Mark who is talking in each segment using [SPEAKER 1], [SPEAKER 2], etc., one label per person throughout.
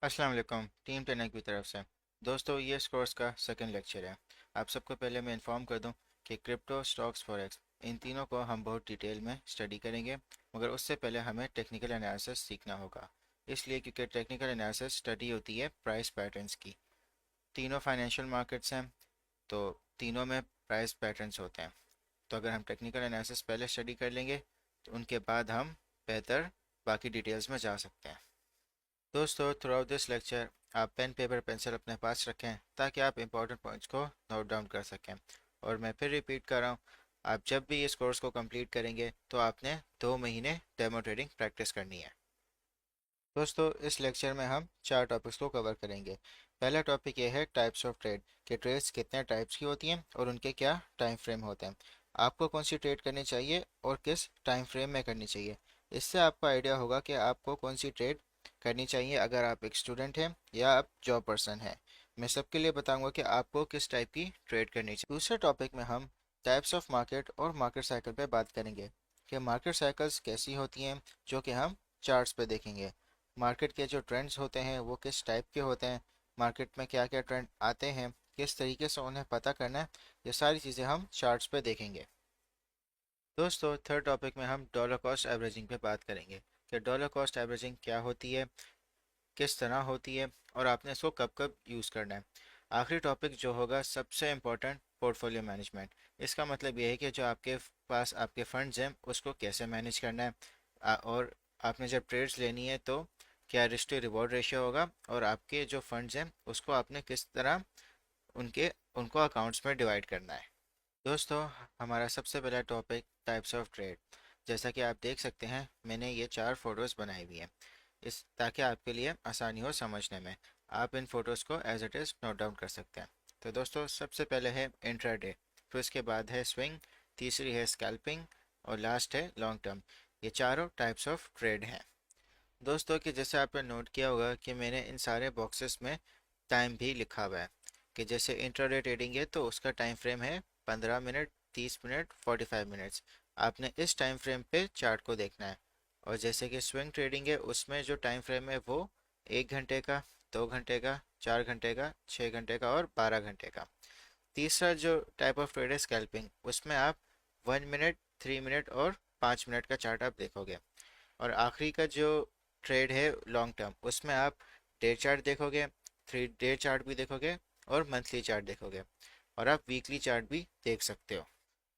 [SPEAKER 1] अस्सलाम वालेकुम टीम टेनक की तरफ से। दोस्तों, ये इस कोर्स का सेकंड लेक्चर है। आप सबको पहले मैं इन्फॉर्म कर दूं कि क्रिप्टो, स्टॉक्स, फॉरेक्स, इन तीनों को हम बहुत डिटेल में स्टडी करेंगे, मगर उससे पहले हमें टेक्निकल एनालिसिस सीखना होगा। इसलिए क्योंकि टेक्निकल एनालिसिस स्टडी होती है प्राइस पैटर्न्स की। तीनों फाइनेंशियल मार्केट्स हैं, तो तीनों में प्राइस पैटर्न्स होते हैं। तो अगर हम टेक्निकल एनालिसिस पहले स्टडी कर लेंगे तो उनके बाद हम बेहतर बाकी डिटेल्स में जा सकते हैं। दोस्तों, थ्रू आउट दिस लेक्चर आप पेन, पेपर, पेंसिल अपने पास रखें ताकि आप इंपॉर्टेंट पॉइंट्स को नोट डाउन कर सकें। और मैं फिर रिपीट कर रहा हूँ, आप जब भी इस कोर्स को कंप्लीट करेंगे तो आपने 2 महीने डेमो ट्रेडिंग प्रैक्टिस करनी है। दोस्तों, इस लेक्चर में हम 4 टॉपिक्स को कवर करेंगे। पहला टॉपिक ये है टाइप्स ऑफ ट्रेड, कि ट्रेड्स कितने टाइप्स की होती हैं और उनके क्या टाइम फ्रेम होते हैं। आपको कौन सी ट्रेड करनी चाहिए और किस टाइम फ्रेम में करनी चाहिए। इससे आपको आइडिया होगा कि आपको कौन सी ट्रेड करनी चाहिए अगर आप एक स्टूडेंट हैं या आप जॉब पर्सन हैं। मैं सबके लिए बताऊंगा कि आपको किस टाइप की ट्रेड करनी चाहिए। दूसरे टॉपिक में हम टाइप्स ऑफ मार्केट और मार्केट साइकिल पे बात करेंगे कि मार्केट साइकिल्स कैसी होती हैं, जो कि हम चार्ट्स पे देखेंगे। मार्केट के जो ट्रेंड्स होते हैं वो किस टाइप के होते हैं, मार्केट में क्या क्या ट्रेंड आते हैं, किस तरीके से उन्हें पता करना है, ये सारी चीज़ें हम चार्ट्स पे देखेंगे। दोस्तों, थर्ड टॉपिक में हम डॉलर कॉस्ट एवरेजिंग पे बात करेंगे कि डॉलर कॉस्ट एवरेजिंग क्या होती है, किस तरह होती है और आपने इसको कब कब यूज़ करना है। आखिरी टॉपिक जो होगा सबसे इम्पोर्टेंट, पोर्टफोलियो मैनेजमेंट। इसका मतलब ये है कि जो आपके पास आपके फंड्स हैं उसको कैसे मैनेज करना है। और आपने जब ट्रेड्स लेनी है तो क्या रिस्क टू रिवॉर्ड रेशियो होगा, और आपके जो फंड्स हैं उसको आपने किस तरह उनके उनको अकाउंट्स में डिवाइड करना है। दोस्तों, हमारा सबसे पहला टॉपिक टाइप्स ऑफ ट्रेड। जैसा कि आप देख सकते हैं, मैंने ये 4 फोटोज़ बनाई हुई हैं इस ताकि आपके लिए आसानी हो समझने में। आप इन फ़ोटोज़ को as it is note down कर सकते हैं। तो दोस्तों, सबसे पहले है इंट्राडे, फिर उसके बाद है स्विंग, तीसरी है स्कैल्पिंग और लास्ट है लॉन्ग टर्म। ये चारों टाइप्स ऑफ ट्रेड हैं। दोस्तों, कि जैसे आपने नोट किया होगा कि मैंने इन सारे बॉक्सेस में टाइम भी लिखा हुआ है। कि जैसे इंट्राडे ट्रेडिंग है तो उसका टाइम फ्रेम है 15 मिनट, 30 मिनट, 45 मिनट्स। आपने इस टाइम फ्रेम पे चार्ट को देखना है। और जैसे कि स्विंग ट्रेडिंग है उसमें जो टाइम फ्रेम है वो 1 घंटे का, 2 घंटे का, 4 घंटे का, 6 घंटे का और 12 घंटे का। तीसरा जो टाइप ऑफ ट्रेड है स्कैल्पिंग, उसमें आप 1 मिनट, 3 मिनट और 5 मिनट का चार्ट आप देखोगे। और आखिरी का जो ट्रेड है लॉन्ग टर्म, उसमें आप डे चार्ट देखोगे, 3 डे चार्ट भी देखोगे और मंथली चार्ट देखोगे, और आप वीकली चार्ट भी देख सकते हो।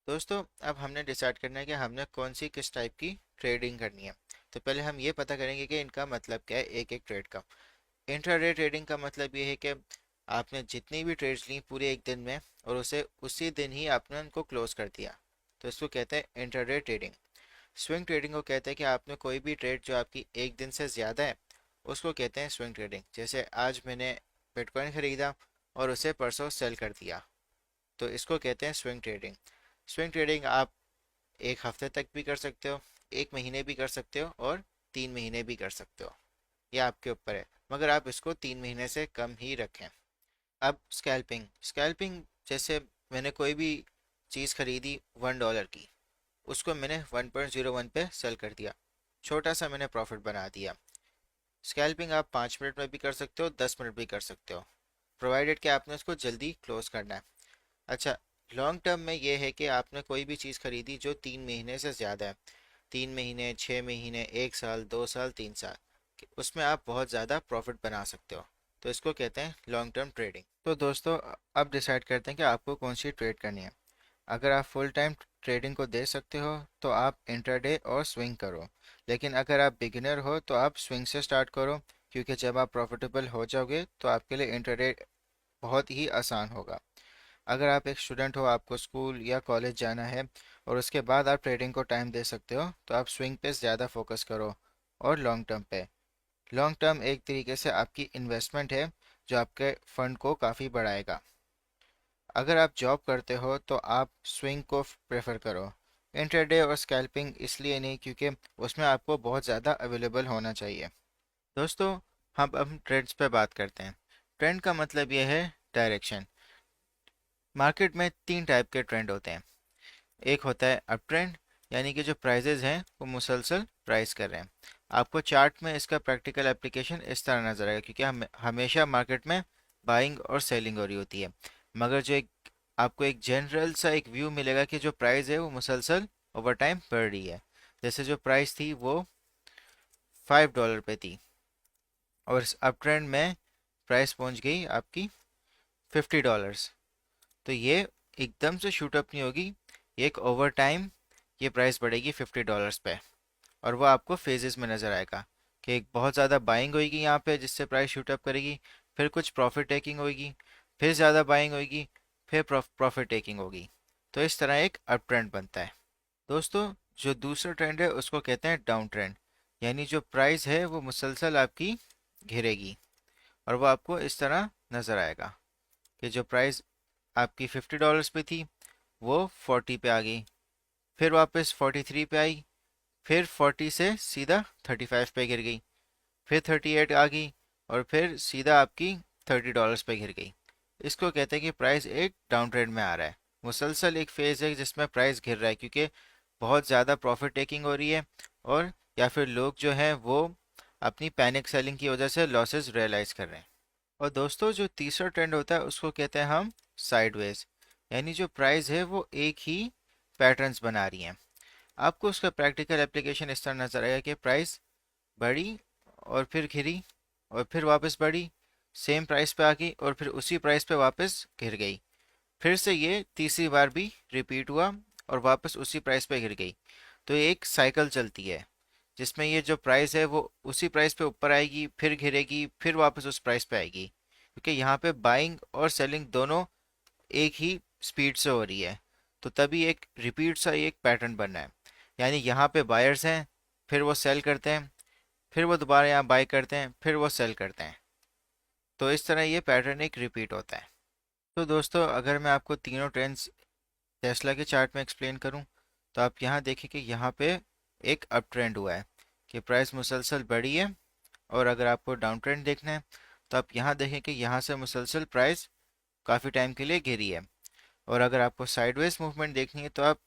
[SPEAKER 1] दोस्तों, अब हमने डिसाइड करना है कि हमने कौन सी किस टाइप की ट्रेडिंग करनी है। तो पहले हम ये पता करेंगे कि इनका मतलब क्या है एक एक ट्रेड का। इंट्राडे ट्रेडिंग का मतलब ये है कि आपने जितनी भी ट्रेड्स ली पूरे एक दिन में और उसे उसी दिन ही आपने उनको क्लोज कर दिया, तो इसको कहते हैं इंट्राडे ट्रेडिंग। स्विंग ट्रेडिंग को कहते हैं कि आपने कोई भी ट्रेड जो आपकी एक दिन से ज़्यादा है उसको कहते हैं स्विंग ट्रेडिंग। जैसे आज मैंने बिटकॉइन खरीदा और उसे परसों सेल कर दिया, तो इसको कहते हैं स्विंग ट्रेडिंग। स्विंग ट्रेडिंग आप 1 हफ्ते तक भी कर सकते हो, 1 महीने भी कर सकते हो और 3 महीने भी कर सकते हो। ये आपके ऊपर है, मगर आप इसको 3 महीने से कम ही रखें। अब स्कैल्पिंग, स्कैल्पिंग जैसे मैंने कोई भी चीज़ खरीदी $1 की, उसको मैंने 1.01 पे सेल कर दिया, छोटा सा मैंने प्रॉफिट बना दिया। स्कैल्पिंग आप 5 मिनट में भी कर सकते हो, 10 मिनट भी कर सकते हो, प्रोवाइडेड कि आपने उसको जल्दी क्लोज करना है। अच्छा, लॉन्ग टर्म में ये है कि आपने कोई भी चीज़ खरीदी जो 3 महीने से ज़्यादा है, 3 महीने, 6 महीने, 1 साल, 2 साल, 3 साल, उसमें आप बहुत ज़्यादा प्रॉफिट बना सकते हो, तो इसको कहते हैं लॉन्ग टर्म ट्रेडिंग। तो दोस्तों, अब डिसाइड करते हैं कि आपको कौन सी ट्रेड करनी है। अगर आप फुल टाइम ट्रेडिंग को दे सकते हो तो आप इंट्राडे और स्विंग करो, लेकिन अगर आप बिगिनर हो तो आप स्विंग से स्टार्ट करो, क्योंकि जब आप प्रॉफिटेबल हो जाओगे तो आपके लिए इंट्राडे बहुत ही आसान होगा। अगर आप एक स्टूडेंट हो, आपको स्कूल या कॉलेज जाना है और उसके बाद आप ट्रेडिंग को टाइम दे सकते हो, तो आप स्विंग पे ज़्यादा फोकस करो और लॉन्ग टर्म पे। लॉन्ग टर्म एक तरीके से आपकी इन्वेस्टमेंट है जो आपके फंड को काफ़ी बढ़ाएगा। अगर आप जॉब करते हो तो आप स्विंग को प्रेफर करो। इंट्राडे और स्कैल्पिंग इसलिए नहीं क्योंकि उसमें आपको बहुत ज़्यादा अवेलेबल होना चाहिए। दोस्तों, हम ट्रेंड्स पे बात करते हैं। ट्रेंड का मतलब यह है डायरेक्शन। मार्केट में 3 टाइप के ट्रेंड होते हैं। एक होता है अप ट्रेंड, यानी कि जो प्राइजेज हैं वो मुसलसल प्राइस कर रहे हैं। आपको चार्ट में इसका प्रैक्टिकल एप्लीकेशन इस तरह नजर आएगा, क्योंकि हम हमेशा मार्केट में बाइंग और सेलिंग हो रही होती है। मगर जो एक आपको एक जनरल सा एक व्यू मिलेगा कि जो प्राइस है वो मुसलसल ओवर टाइम बढ़ रही है। जैसे जो प्राइस थी वो $5 पे थी, और इस अप ट्रेंड में प्राइस पहुंच गई आपकी $50। तो ये एकदम से शूट अप नहीं होगी, एक ओवर टाइम ये प्राइस बढ़ेगी $50 पे। और वो आपको फेजेस में नज़र आएगा कि एक बहुत ज़्यादा बाइंग होगी यहाँ पे जिससे प्राइस शूट अप करेगी, फिर कुछ प्रॉफिट टेकिंग होगी, फिर ज़्यादा बाइंग होगी, फिर प्रॉफिट टेकिंग होगी। तो इस तरह एक अप ट्रेंड बनता है। दोस्तों, जो दूसरा ट्रेंड है उसको कहते हैं डाउन ट्रेंड, यानी जो प्राइस है वो मुसलसल आपकी घिरेगी, और वो आपको इस तरह नज़र आएगा कि जो प्राइस आपकी $50 पे थी वो 40 पे आ गई, फिर वापस 43 पे आई, फिर 40 से सीधा 35 पे गिर गई, फिर 38 आ गई, और फिर सीधा आपकी $30 पे गिर गई। इसको कहते हैं कि प्राइस एक डाउन ट्रेंड में आ रहा है। मुसलसल एक फेज है जिसमें प्राइस गिर रहा है, क्योंकि बहुत ज़्यादा प्रॉफिट टेकिंग हो रही है, और या फिर लोग जो हैं वो अपनी पैनिक सेलिंग की वजह से लॉसेस रियलाइज कर रहे हैं। और दोस्तों, जो तीसरा ट्रेंड होता है उसको कहते हैं हम साइडवेज, यानी जो प्राइस है वो एक ही पैटर्न्स बना रही है। आपको उसका प्रैक्टिकल एप्लीकेशन इस तरह नजर आएगा कि प्राइस बढ़ी और फिर गिरी और फिर वापस बढ़ी, सेम प्राइस पे आ गई और फिर उसी प्राइस पे वापस गिर गई, फिर से ये तीसरी बार भी रिपीट हुआ और वापस उसी प्राइस पे गिर गई। तो ये एक साइकिल चलती है जिसमें ये जो प्राइस है वो उसी प्राइस पे ऊपर आएगी, फिर गिरेगी, फिर वापस उस प्राइस पे आएगी, क्योंकि यहाँ पे बाइंग और सेलिंग दोनों एक ही स्पीड से हो रही है। तो तभी एक रिपीट सा एक पैटर्न बन रहा है, यानी यहाँ पे बायर्स हैं, फिर वो सेल करते हैं, फिर वो दोबारा यहाँ बाय करते हैं, फिर वो सेल करते हैं। तो इस तरह ये पैटर्न एक रिपीट होता है। तो दोस्तों, अगर मैं आपको तीनों ट्रेंड्स टेस्ला के चार्ट में एक्सप्लेन करूं, तो आप यहाँ देखें कि यहाँ पे एक अप ट्रेंड हुआ है कि प्राइस मुसलसल बढ़ी है। और अगर आपको डाउन ट्रेंड देखना है तो आप यहाँ देखें कि यहाँ से मुसलसल प्राइस काफ़ी टाइम के लिए गिरी है। और अगर आपको साइडवेज मूवमेंट देखनी है तो आप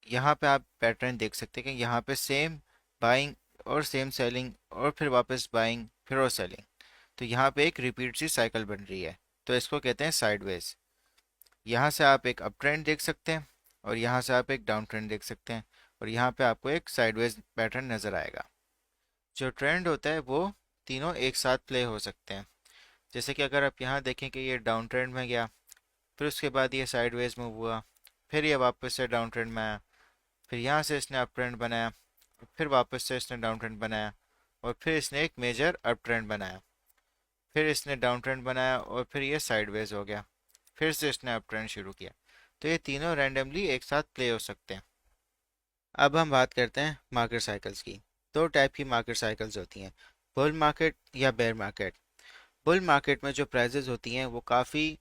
[SPEAKER 1] यहाँ पे आप पैटर्न देख सकते हैं कि यहाँ पे सेम बाइंग और सेम सेलिंग और फिर वापस बाइंग फिर और सेलिंग। तो यहाँ पे एक रिपीट सी साइकिल बन रही है, तो इसको कहते हैं साइडवेज। यहाँ से आप एक अप ट्रेंड देख सकते हैं और यहाँ से आप एक डाउन ट्रेंड देख सकते हैं, और यहाँ पे आपको एक साइडवेज पैटर्न नज़र आएगा। जो ट्रेंड होता है वो तीनों एक साथ प्ले हो सकते हैं। जैसे कि अगर आप यहाँ देखें कि ये डाउन ट्रेंड में गया, फिर उसके बाद ये साइडवेज मूव हुआ, फिर ये वापस से डाउन ट्रेंड में आया, फिर यहाँ से इसने अप ट्रेंड बनाया, फिर वापस से इसने डाउन ट्रेंड बनाया, और फिर इसने एक मेजर अप ट्रेंड बनाया, फिर इसने डाउन ट्रेंड बनाया, और फिर ये साइडवेज हो गया, फिर से इसने अप ट्रेंड शुरू किया। तो ये तीनों रैंडमली एक साथ प्ले हो सकते हैं। अब हम बात करते हैं मार्केट साइकिल्स की। दो टाइप की मार्केट साइकिल्स होती हैं, बुल मार्केट या बेयर मार्केट। बुल मार्केट में जो प्राइजेज होती हैं वो काफ़ी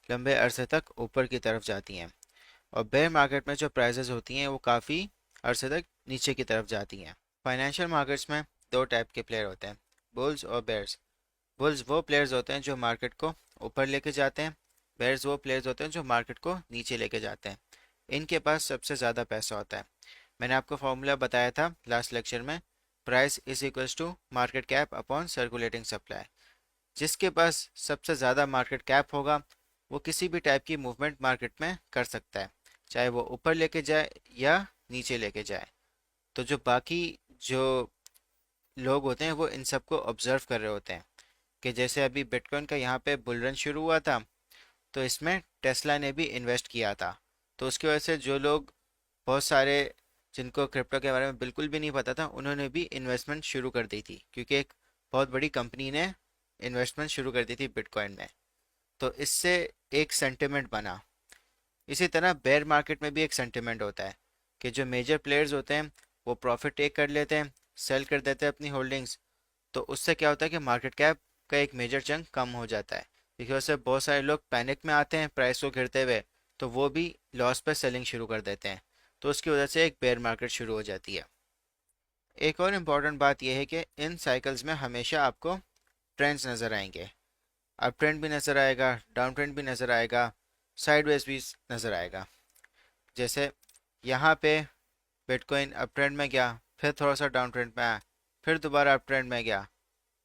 [SPEAKER 1] लंबे अरसे तक ऊपर की तरफ जाती हैं, और बेयर मार्केट में जो प्राइजेज होती हैं वो काफ़ी अरसे तक नीचे की तरफ जाती हैं। फाइनेंशियल मार्केट्स में दो टाइप के प्लेयर होते हैं, बुल्स और बेयर्स। बुल्स वो प्लेयर्स होते हैं जो मार्केट को ऊपर लेके जाते हैं, बेयर्स वो प्लेयर्स होते हैं जो मार्केट को नीचे लेके जाते हैं। इनके पास सबसे ज़्यादा पैसा होता है। मैंने आपको फॉर्मूला बताया था लास्ट लेक्चर में, price is equals to market cap upon circulating supply. जिसके पास सबसे ज़्यादा मार्केट कैप होगा वो किसी भी टाइप की मूवमेंट मार्केट में कर सकता है, चाहे वो ऊपर लेके जाए या नीचे लेके जाए। तो जो बाकी जो लोग होते हैं वो इन सबको ऑब्जर्व कर रहे होते हैं कि जैसे अभी बिटकॉइन का यहाँ पे बुल रन शुरू हुआ था, तो इसमें टेस्ला ने भी इन्वेस्ट किया था। तो उसकी वजह से जो लोग बहुत सारे जिनको क्रिप्टो के बारे में बिल्कुल भी नहीं पता था उन्होंने भी इन्वेस्टमेंट शुरू कर दी थी, क्योंकि एक बहुत बड़ी कंपनी ने इन्वेस्टमेंट शुरू कर दी थी बिटकॉइन में। तो इससे एक सेंटिमेंट बना। इसी तरह बेयर मार्केट में भी एक सेंटिमेंट होता है कि जो मेजर प्लेयर्स होते हैं वो प्रॉफिट टेक कर लेते हैं, सेल कर देते हैं अपनी होल्डिंग्स। तो उससे क्या होता है कि मार्केट कैप का एक मेजर चंक कम हो जाता है, क्योंकि उससे बहुत सारे लोग पैनिक में आते हैं प्राइस को गिरते हुए, तो वो भी लॉस पे सेलिंग शुरू कर देते हैं। तो उसकी वजह से एक बेयर मार्केट शुरू हो जाती है। एक और इम्पॉर्टेंट बात यह है कि इन साइकिल्स में हमेशा आपको ट्रेंड्स नज़र आएंगे। अप ट्रेंड भी नज़र आएगा, डाउन ट्रेंड भी नज़र आएगा, साइडवेज भी नज़र आएगा। जैसे यहाँ पे बिटकॉइन अप ट्रेंड में गया, फिर थोड़ा सा डाउन ट्रेंड में आया, फिर दोबारा अप ट्रेंड में गया,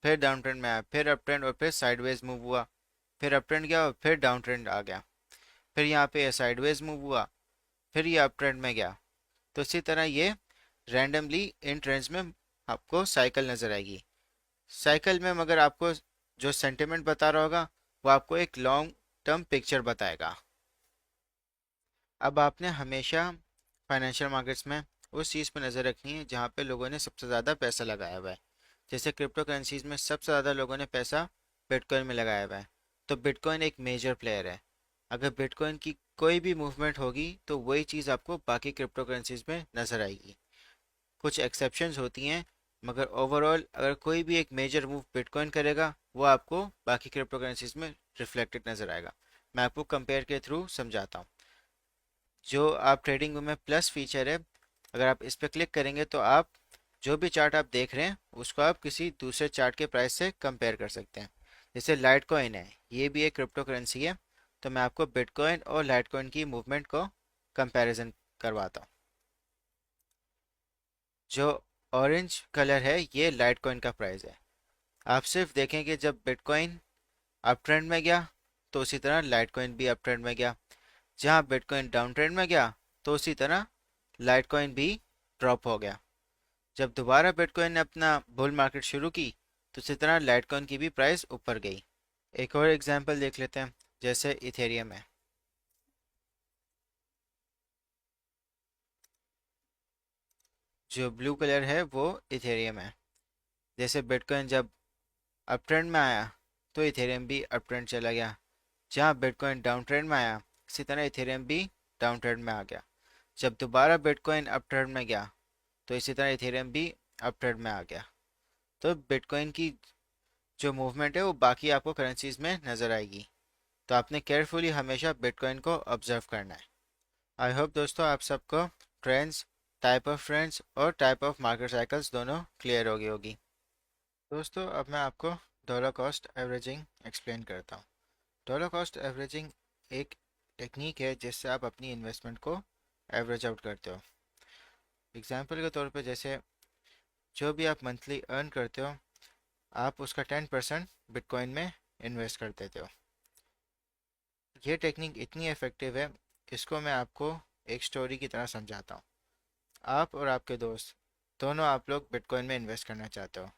[SPEAKER 1] फिर डाउन ट्रेंड में आया, फिर अप ट्रेंड और फिर साइडवेज मूव हुआ, फिर अप ट्रेंड गया और फिर डाउन ट्रेंड आ गया, फिर यहाँ पे साइडवेज मूव हुआ, फिर ये अप ट्रेंड में गया। तो इसी तरह ये रैंडमली इन ट्रेंड्स में आपको साइकिल नज़र आएगी। साइकिल में मगर आपको जो सेंटिमेंट बता रहा होगा वो आपको एक लॉन्ग टर्म पिक्चर बताएगा। अब आपने हमेशा फाइनेंशियल मार्केट्स में उस चीज़ पर नज़र रखनी है जहाँ पे लोगों ने सबसे ज़्यादा पैसा लगाया हुआ है। जैसे क्रिप्टो करेंसीज में सबसे ज़्यादा लोगों ने पैसा बिटकॉइन में लगाया हुआ है, तो बिटकॉइन एक मेजर प्लेयर है। अगर बिटकॉइन की कोई भी मूवमेंट होगी तो वही चीज़ आपको बाकी क्रिप्टो करेंसीज में नज़र आएगी। कुछ एक्सेप्शंस होती हैं, मगर ओवरऑल अगर कोई भी एक मेजर मूव बिटकॉइन करेगा वो आपको बाकी क्रिप्टो करेंसीज में रिफ्लेक्टेड नज़र आएगा। मैं आपको कंपेयर के थ्रू समझाता हूँ। जो आप ट्रेडिंग में प्लस फीचर है, अगर आप इस पर क्लिक करेंगे तो आप जो भी चार्ट आप देख रहे हैं उसको आप किसी दूसरे चार्ट के प्राइस से कंपेयर कर सकते हैं। जैसे लाइट कॉइन है, ये भी एक क्रिप्टो करेंसी है, तो मैं आपको बिटकॉइन और लाइट कॉइन की मूवमेंट को कंपैरिजन करवाता हूँ। जो ऑरेंज कलर है ये लाइट कॉइन का प्राइस है। आप सिर्फ देखें कि जब बिटकॉइन अप ट्रेंड में गया तो उसी तरह लाइट कॉइन भी अप ट्रेंड में गया, जहाँ बिटकॉइन डाउन ट्रेंड में गया तो उसी तरह लाइट कॉइन भी ड्रॉप हो गया। जब दोबारा बिटकॉइन ने अपना बुल मार्केट शुरू की तो इसी तरह लाइट कॉइन की भी प्राइस ऊपर गई। एक और एग्जांपल देख लेते हैं, जैसे इथेरियम है। जो ब्लू कलर है वो इथेरियम है। जैसे बिटकॉइन जब अप ट्रेंड में आया तो इथेरियम भी अप ट्रेंड चला गया, जहाँ बिटकॉइन डाउन ट्रेंड में आया इसी तरह इथेरियम भी डाउन ट्रेंड में आ गया। जब दोबारा बिटकॉइन अप ट्रेंड में गया तो इसी तरह इथेरियम भी अप ट्रेंड में आ गया। तो बिटकॉइन की जो मूवमेंट है वो बाकी आपको करेंसीज में नज़र आएगी, तो आपने केयरफुली हमेशा बिटकॉइन को ऑब्जर्व करना है। आई होप दोस्तों आप सबको ट्रेंड्स, टाइप ऑफ ट्रेंड्स और टाइप ऑफ मार्केट साइकिल्स दोनों क्लियर हो गई होगी। दोस्तों अब मैं आपको डॉलर कॉस्ट एवरेजिंग एक्सप्लेन करता हूँ। डॉलर कॉस्ट एवरेजिंग एक टेक्निक है जिससे आप अपनी इन्वेस्टमेंट को एवरेज आउट करते हो। एग्जाम्पल के तौर पे जैसे जो भी आप मंथली अर्न करते हो आप उसका 10% बिटकॉइन में इन्वेस्ट कर देते हो। ये टेक्निक इतनी इफ़ेक्टिव है, इसको मैं आपको एक स्टोरी की तरह समझाता हूँ। आप और आपके दोस्त दोनों आप लोग बिटकॉइन में इन्वेस्ट करना चाहते हो।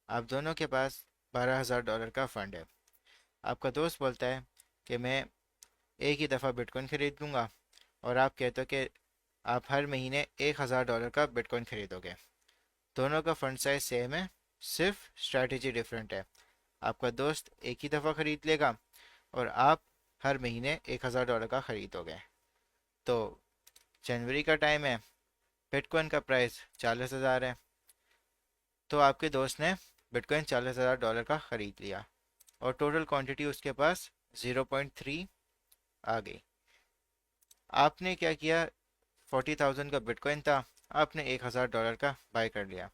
[SPEAKER 1] आप दोनों के पास $12,000 का फ़ंड है। आपका दोस्त बोलता है कि मैं एक ही दफ़ा बिटकॉइन खरीद लूँगा, और आप कहते हो कि आप हर महीने $1,000 का बिटकॉइन खरीदोगे। दोनों का फंड साइज सेम है, सिर्फ स्ट्रैटेजी डिफरेंट है। आपका दोस्त एक ही दफ़ा खरीद लेगा और आप हर महीने $1,000 का खरीदोगे। तो जनवरी का टाइम है, बिटकॉइन का प्राइस 40,000 है, तो आपके दोस्त ने बिटकॉइन $40,000 का खरीद लिया और टोटल क्वांटिटी उसके पास 0.3 आ गई। आपने क्या किया, 40,000 का बिटकॉइन था, आपने $1,000 का बाय कर लिया।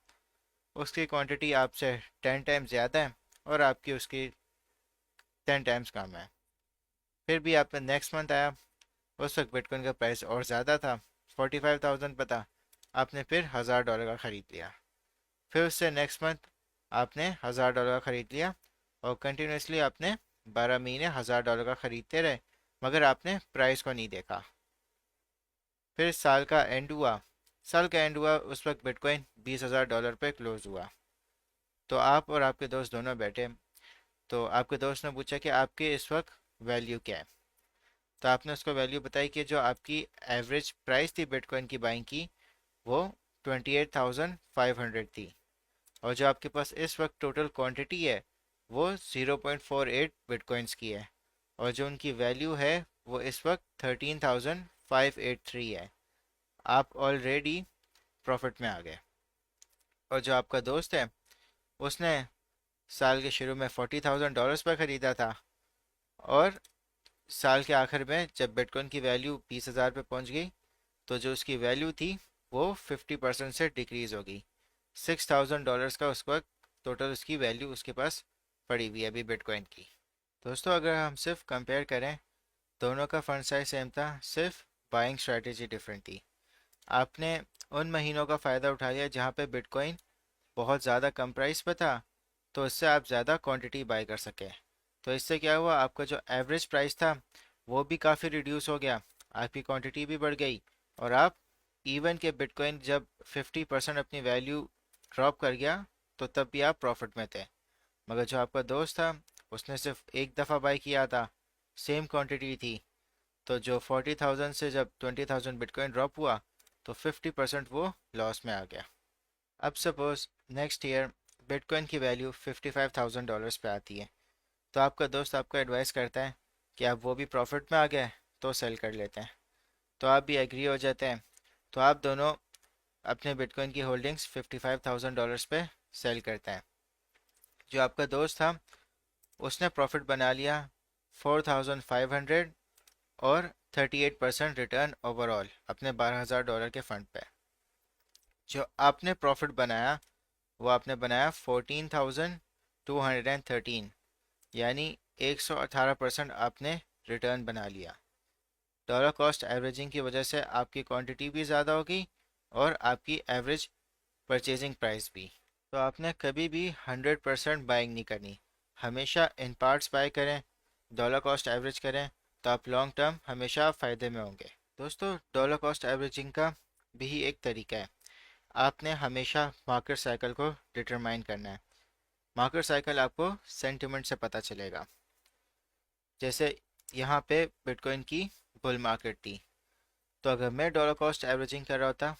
[SPEAKER 1] उसकी क्वांटिटी आपसे 10 टाइम्स ज़्यादा है और आपकी उसकी 10 टाइम्स कम है। फिर भी आपका नेक्स्ट मंथ आया, उस वक्त बिटकॉइन का प्राइस और ज़्यादा था, 45,000 पता, आपने फिर $1,000 का ख़रीद लिया। फिर उससे नेक्स्ट मंथ आपने $1,000 का ख़रीद लिया और कंटिन्यूसली आपने 12 महीने $1,000 का ख़रीदते रहे, मगर आपने प्राइस को नहीं देखा। फिर साल का एंड हुआ, उस वक्त बिटकॉइन $20,000 पे क्लोज हुआ। तो आप और आपके दोस्त दोनों बैठे, तो आपके दोस्त ने पूछा कि आपके इस वक्त वैल्यू क्या है। तो आपने उसको वैल्यू बताई कि जो आपकी एवरेज प्राइस थी बिटकॉइन की बाइंग की वो 28,500 थी, और जो आपके पास इस वक्त टोटल क्वांटिटी है वो 0.48 बिटकॉइंस की है, और जो उनकी वैल्यू है वो इस वक्त 13,583 है। आप ऑलरेडी प्रॉफिट में आ गए। और जो आपका दोस्त है उसने साल के शुरू में $40,000 पर ख़रीदा था, और साल के आखिर में जब बिटकॉइन की वैल्यू 20,000 पे पहुंच गई तो जो उसकी वैल्यू थी वो 50% से डिक्रीज़ हो गई। $6,000 का उस वक्त टोटल उसकी वैल्यू उसके पास पड़ी हुई है अभी बिटकॉइन की। दोस्तों अगर हम सिर्फ कंपेयर करें, दोनों का फंड साइज सेम था, सिर्फ बाइंग स्ट्रेटेजी डिफरेंट थी। आपने उन महीनों का फ़ायदा उठा लिया जहाँ पे बिटकॉइन बहुत ज़्यादा कम प्राइस पे था, तो इससे आप ज़्यादा क्वांटिटी बाय कर सके। तो इससे क्या हुआ, आपका जो एवरेज प्राइस था वो भी काफ़ी रिड्यूस हो गया, आपकी क्वांटिटी भी बढ़ गई, और आप इवन के बिटकॉइन जब 50% अपनी वैल्यू ड्रॉप कर गया तो तब भी आप प्रॉफिट में थे। मगर जो आपका दोस्त था उसने सिर्फ एक दफ़ा बाय किया था, सेम क्वांटिटी थी, तो जो 40,000 से जब 20,000 बिटकॉइन ड्रॉप हुआ तो 50% वो लॉस में आ गया। अब सपोज नेक्स्ट ईयर बिटकॉइन की वैल्यू $55,000 पे आती है, तो आपका दोस्त आपको एडवाइस करता है कि आप वो भी प्रॉफिट में आ गए तो सेल कर लेते हैं, तो आप भी एग्री हो जाते हैं। तो आप दोनों अपने बिटकॉइन की होल्डिंग्स $55,000 पे सेल करते हैं। जो आपका दोस्त था उसने प्रॉफिट बना लिया 4,500 और 38% रिटर्न ओवरऑल अपने $12,000 के फंड पे। जो आपने प्रॉफिट बनाया वो आपने बनाया 14,213, यानी 118% आपने रिटर्न बना लिया। डॉलर कॉस्ट एवरेजिंग की वजह से आपकी क्वांटिटी भी ज़्यादा होगी और आपकी एवरेज परचेजिंग प्राइस भी। तो आपने कभी भी 100% बाइंग नहीं करनी, हमेशा इन पार्ट्स बाय करें, डॉलर कॉस्ट एवरेज करें, तो आप लॉन्ग टर्म हमेशा फ़ायदे में होंगे। दोस्तों, डॉलर कॉस्ट एवरेजिंग का भी एक तरीका है, आपने हमेशा मार्केट साइकिल को डिटरमाइन करना है। मार्केट साइकिल आपको सेंटिमेंट से पता चलेगा। जैसे यहाँ पे बिटकॉइन की बुल मार्केट थी, तो अगर मैं डॉलर कॉस्ट एवरेजिंग कर रहा होता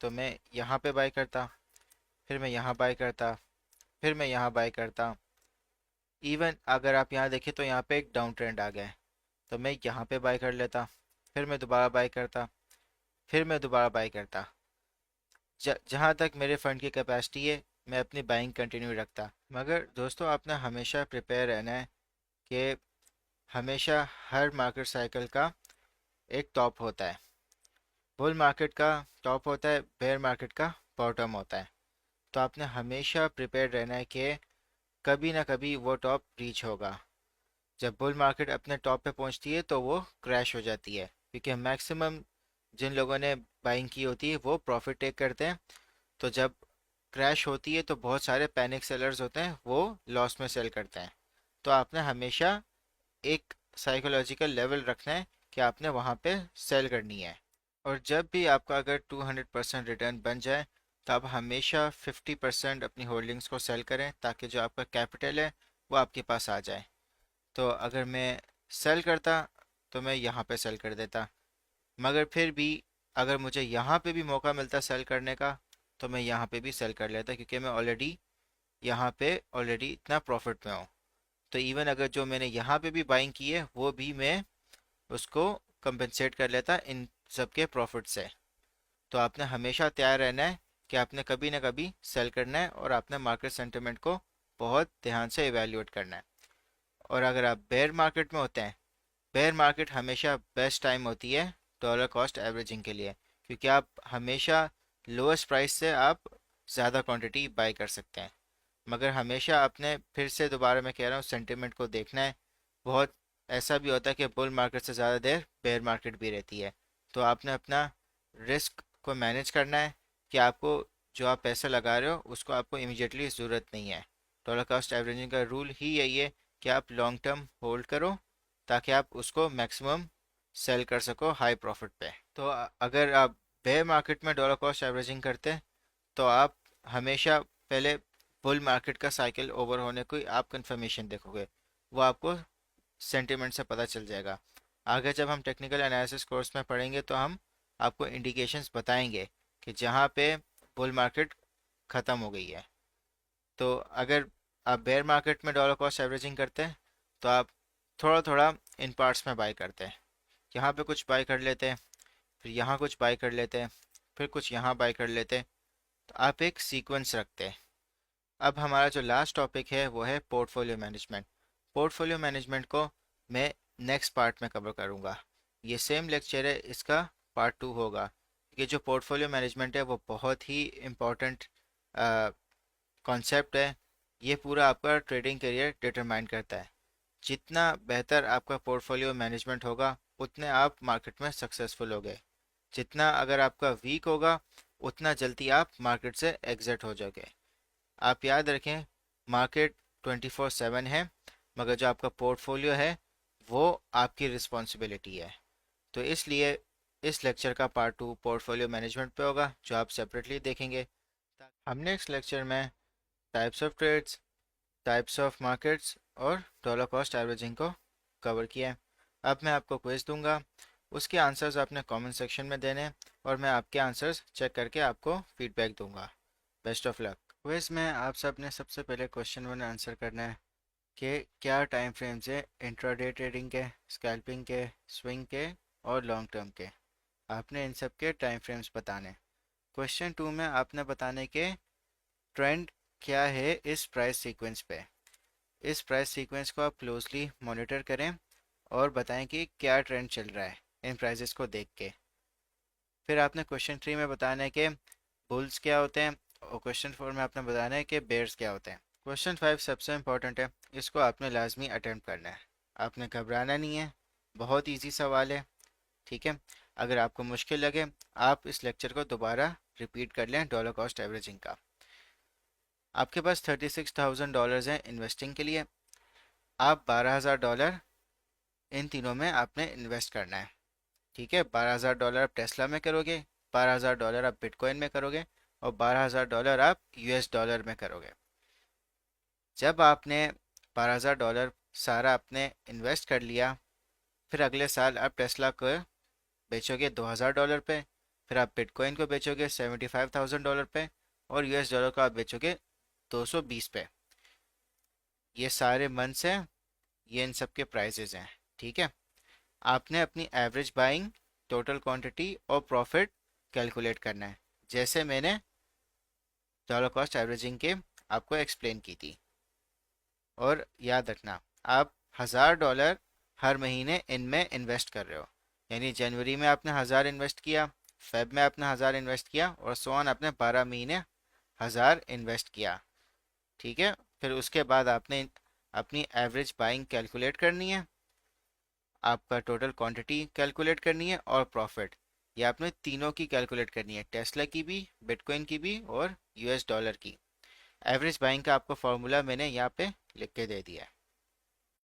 [SPEAKER 1] तो मैं यहाँ पे बाय करता, फिर मैं यहाँ बाय करता, फिर मैं यहाँ बाय करता। इवन अगर आप यहाँ देखें तो यहाँ पे एक डाउन ट्रेंड आ गया है, तो मैं यहाँ पे बाय कर लेता, फिर मैं दोबारा बाय करता, फिर मैं दोबारा बाय करता। जहाँ तक मेरे फंड की कैपेसिटी है मैं अपनी बाइंग कंटिन्यू रखता। मगर दोस्तों, आपने हमेशा प्रिपेयर रहना है कि हमेशा हर मार्केट साइकिल का एक टॉप होता है। बुल मार्केट का टॉप होता है, बेयर मार्केट का बॉटम होता है। तो आपने हमेशा प्रिपेयर रहना है कि कभी ना कभी वो टॉप रीच होगा। जब बुल मार्केट अपने टॉप पे पहुंचती है तो वो क्रैश हो जाती है, क्योंकि मैक्सिमम जिन लोगों ने बाइंग की होती है वो प्रॉफिट टेक करते हैं। तो जब क्रैश होती है तो बहुत सारे पैनिक सेलर्स होते हैं, वो लॉस में सेल करते हैं। तो आपने हमेशा एक साइकोलॉजिकल लेवल रखना है कि आपने वहाँ पे सेल करनी है। और जब भी आपका अगर 200% रिटर्न बन जाए तो आप हमेशा 50% अपनी होल्डिंग्स को सेल करें, ताकि जो आपका कैपिटल है वो आपके पास आ जाए। तो अगर मैं सेल करता तो मैं यहाँ पे सेल कर देता, मगर फिर भी अगर मुझे यहाँ पे भी मौका मिलता सेल करने का तो मैं यहाँ पे भी सेल कर लेता, क्योंकि मैं ऑलरेडी यहाँ पे ऑलरेडी इतना प्रॉफिट में हूँ। तो इवन अगर जो मैंने यहाँ पे भी बाइंग की है वो भी मैं उसको कंपनसेट कर लेता इन सब के प्रॉफिट से। तो आपने हमेशा तैयार रहना है कि आपने कभी ना कभी सेल करना है, और आपने मार्केट सेंटिमेंट को बहुत ध्यान से इवेल्युएट करना है। और अगर आप बेयर मार्केट में होते हैं, बेयर मार्केट हमेशा बेस्ट टाइम होती है डॉलर कॉस्ट एवरेजिंग के लिए, क्योंकि आप हमेशा लोएस्ट प्राइस से आप ज़्यादा क्वांटिटी बाय कर सकते हैं। मगर हमेशा आपने, फिर से दोबारा मैं कह रहा हूँ, सेंटिमेंट को देखना है। बहुत ऐसा भी होता है कि बुल मार्केट से ज़्यादा देर बेयर मार्केट भी रहती है। तो आपने अपना रिस्क को मैनेज करना है कि आपको जो आप पैसा लगा रहे हो उसको आपको इमीडिएटली ज़रूरत नहीं है। डॉलर कॉस्ट एवरेजिंग का रूल ही यही है कि आप लॉन्ग टर्म होल्ड करो, ताकि आप उसको मैक्सिमम सेल कर सको हाई प्रॉफिट पे। तो अगर आप बेयर मार्केट में डॉलर कॉस्ट एवरेजिंग करते हैं तो आप हमेशा पहले बुल मार्केट का साइकिल ओवर होने को आप कंफर्मेशन देखोगे, वो आपको सेंटिमेंट से पता चल जाएगा। आगे जब हम टेक्निकल एनालिसिस कोर्स में पढ़ेंगे तो हम आपको इंडिकेशंस बताएंगे कि जहाँ पे बुल मार्केट ख़त्म हो गई है। तो अगर आप बेयर मार्केट में डॉलर कॉस्ट एवरेजिंग करते हैं तो आप थोड़ा थोड़ा इन पार्ट्स में बाय करते हैं। यहाँ पे कुछ बाय कर लेते हैं, फिर यहाँ कुछ बाय कर लेते हैं, फिर कुछ यहाँ बाय कर लेते हैं। तो आप एक सीक्वेंस रखते हैं। अब हमारा जो लास्ट टॉपिक है वो है पोर्टफोलियो मैनेजमेंट। पोर्टफोलियो मैनेजमेंट को मैं नेक्स्ट पार्ट में कवर करूँगा। ये सेम लेक्चर है, इसका पार्ट 2 होगा। ये जो पोर्टफोलियो मैनेजमेंट है वो बहुत ही इम्पोर्टेंट कॉन्सेप्ट है। ये पूरा आपका ट्रेडिंग करियर डिटरमाइन करता है। जितना बेहतर आपका पोर्टफोलियो मैनेजमेंट होगा उतने आप मार्केट में सक्सेसफुल होगे। जितना अगर आपका वीक होगा उतना जल्दी आप मार्केट से एग्जिट हो जाओगे। आप याद रखें, मार्केट 24/7 है, मगर जो आपका पोर्टफोलियो है वो आपकी रिस्पॉन्सिबिलिटी है। तो इसलिए इस लेक्चर का पार्ट 2 पोर्टफोलियो मैनेजमेंट पे होगा, जो आप सेपरेटली देखेंगे। हमने इस लेक्चर में types of trades, types of markets और डॉलर कॉस्ट एवरेजिंग को कवर किया है। अब मैं आपको क्विज दूंगा, उसके आंसर्स आपने कमेंट सेक्शन में देने हैं और मैं आपके आंसर्स चेक करके आपको फीडबैक दूंगा। Best of luck. क्विज में आप सब ने सबसे पहले क्वेश्चन 1 आंसर करना है कि क्या टाइम फ्रेम्स है इंट्राडे ट्रेडिंग के, स्कैल्पिंग के, स्विंग के और लॉन्ग टर्म के। आपने इन सब के टाइम फ्रेम्स बताने। क्वेश्चन 2 में आपने बताने के ट्रेंड क्या है इस प्राइस सीक्वेंस पे। इस प्राइस सीक्वेंस को आप क्लोजली मॉनिटर करें और बताएं कि क्या ट्रेंड चल रहा है इन प्राइसेस को देख के। फिर आपने क्वेश्चन 3 में बताना है कि बुल्स क्या होते हैं और क्वेश्चन 4 में आपने बताना है कि बेयर्स क्या होते हैं। क्वेश्चन 5 सबसे इंपॉर्टेंट है, इसको आपने लाजमी अटेम्प्ट करना है। आपने घबराना नहीं है, बहुत इजी सवाल है। ठीक है, अगर आपको मुश्किल लगे आप इस लेक्चर को दोबारा रिपीट कर लें डॉलर कॉस्ट एवरेजिंग का। आपके पास $36,000 हैं इन्वेस्टिंग के लिए। आप $12,000 इन तीनों में आपने इन्वेस्ट करना है। ठीक है, $12,000 आप टेस्ला में करोगे, $12,000 आप बिटकॉइन में करोगे और $12,000 आप यूएस डॉलर में करोगे। जब आपने $12,000 सारा आपने इन्वेस्ट कर लिया, फिर अगले साल आप टेस्ला को बेचोगे $2,000 पे, फिर आप बिटकॉइन को बेचोगे $75,000 पे और यूएस डॉलर को आप बेचोगे 220 पे। ये सारे मंथ्स हैं, ये इन सब के प्राइजेज हैं। ठीक है, आपने अपनी एवरेज बाइंग, टोटल क्वांटिटी और प्रॉफिट कैलकुलेट करना है, जैसे मैंने डॉलर कॉस्ट एवरेजिंग के आपको एक्सप्लेन की थी। और याद रखना, आप $1,000 हर महीने इनमें इन्वेस्ट कर रहे हो। यानी जनवरी में आपने 1,000 इन्वेस्ट किया, फेब में आपने 1,000 इन्वेस्ट किया और सो ऑन आपने 12 महीने 1,000 इन्वेस्ट किया। ठीक है, फिर उसके बाद आपने अपनी एवरेज बाइंग कैलकुलेट करनी है, आपका टोटल क्वांटिटी कैलकुलेट करनी है और प्रॉफिट। ये आपने तीनों की कैलकुलेट करनी है, टेस्ला की भी, बिटकॉइन की भी और यूएस डॉलर की। एवरेज बाइंग का आपको फॉर्मूला मैंने यहाँ पे लिख के दे दिया है।